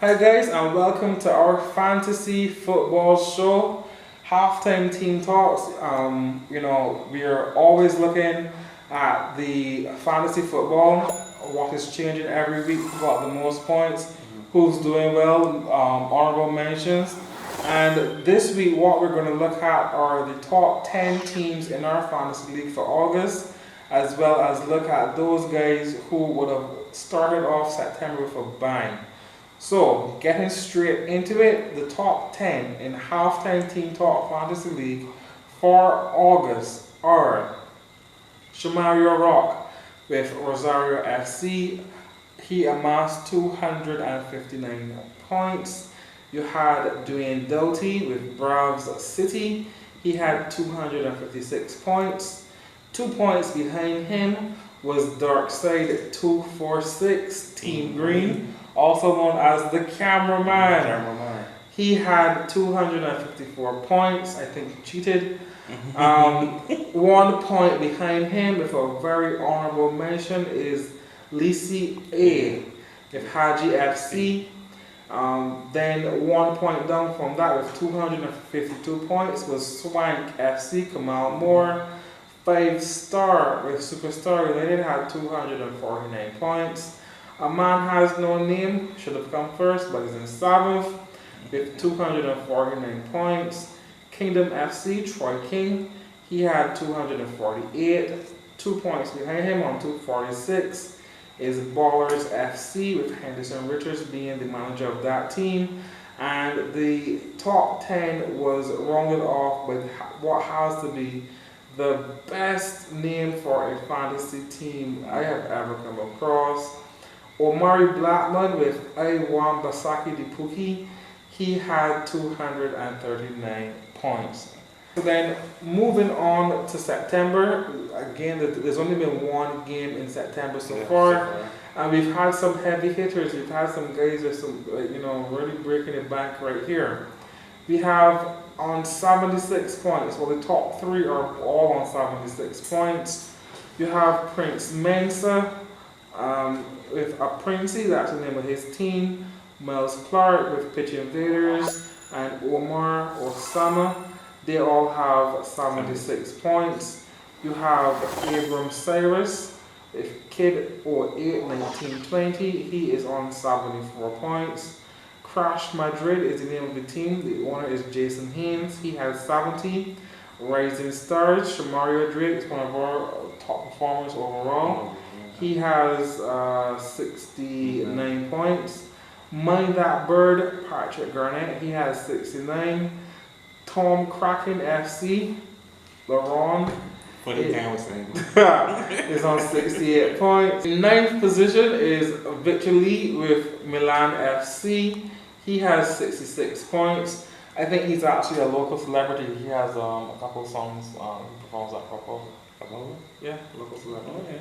Hi guys, and welcome to our fantasy football show, halftime team talks. We are always looking at the fantasy football, what is changing every week, who got the most points, who's doing well, honorable mentions. And this week, what we're going to look at are the top 10 teams in our fantasy league for August, as well as look at those guys who would have started off September with a bang. So, getting straight into it, the top 10 in halftime team talk fantasy league for August are Shamario Rock with Rosario FC. He amassed 259 points. You had Dwayne Doughty with Braves City. He had 256 points. 2 points behind him was Darkside 246 Team Green, also known as the cameraman. He had 254 points. I think he cheated. 1 point behind him with a very honorable mention is Lisi A with Haji FC. Then 1 point down from that with 252 points was Swank FC, Kamal Moore. 5-star with Superstar United had 249 points. A man has no name, should have come first, but is in 7th with 249 points. Kingdom FC, Troy King, he had 248. 2 points behind him on 246 is Ballers FC with Henderson Richards being the manager of that team. And the top 10 was rounded off with what has to be the best name for a fantasy team I have ever come across. Omari Blackman with Iwan Basaki de Pukki, he had 239 points. So then moving on to September, again there's only been one game in September so far, and we've had some heavy hitters. We've had some guys with some really breaking the bank right here. We have on 76 points, well the top 3 are all on 76 points. You have Prince Mensa with a Princey, that's the name of his team. Miles Clark with Pitch Invaders and Omar Osama, they all have 76 points. You have Abram Cyrus with Kid 08 1920, he is on 74 points. Crash Madrid is the name of the team. The owner is Jason Haynes. He has 70. Rising Stars, Shamario Drake is one of our top performers overall. He has 69 points. Mind That Bird, Patrick Garnett, he has 69. Tom Kraken FC, LeRon, is on 68 points. In 9th position is Victor Lee with Milan FC. He has 66 points. I think he's actually a local celebrity. He has a couple songs he performs at Krakow. Yeah, local celebrity. Okay.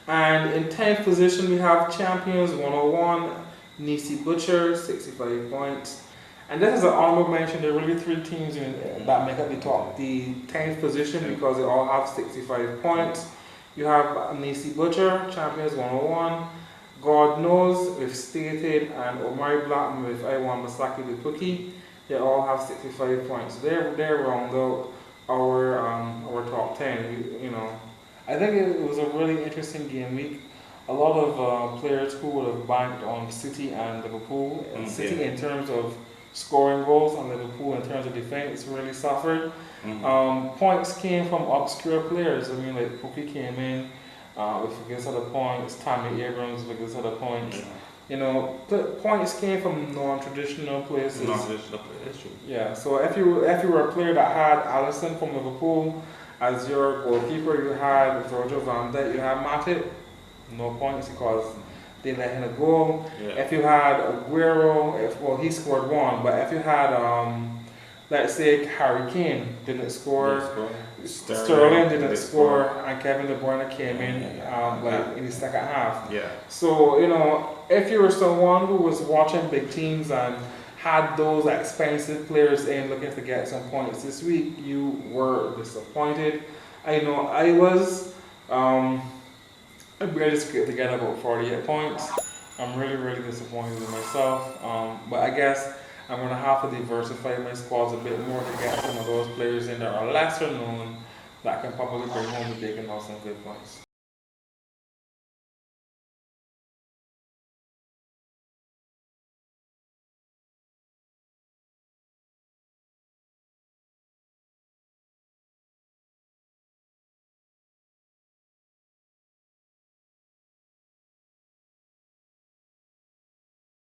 And in 10th position we have Champions 101, Nisi Butcher, 65 points. And this is an honorable mention. There are really 3 teams that make up the 10th position because they all have 65 points. You have Nisi Butcher, Champions 101, God Knows with Stated, and Omari Blackman with Iwan Basaki de Pukki. They all have 65 points. They're round out our top 10. I think it was a really interesting game week. A lot of players who would have banked on City and Liverpool. City in terms of scoring goals, and Liverpool in terms of defense really suffered. Points came from obscure players. I mean, like Pukki came in with a good set of points. Tammy Abraham with a good set of points. Points came from non-traditional places. Yeah. So if you were a player that had Alisson from Liverpool as your goalkeeper, you had Virgil van Dijk, you had Matip, no points because they let in a goal. Yeah. If you had Aguero, he scored 1, but if you had, let's say Harry Kane didn't score, Sterling didn't score, and Kevin De Bruyne came in in the second half. Yeah. So if you were someone who was watching big teams and had those expensive players in looking to get some points this week, you were disappointed. I know I was. I barely scraped together about 48 points. I'm really, really disappointed in myself. But I guess I'm going to have to diversify my squads a bit more to get some of those players in that are lesser known that can probably bring home the bacon house some good points.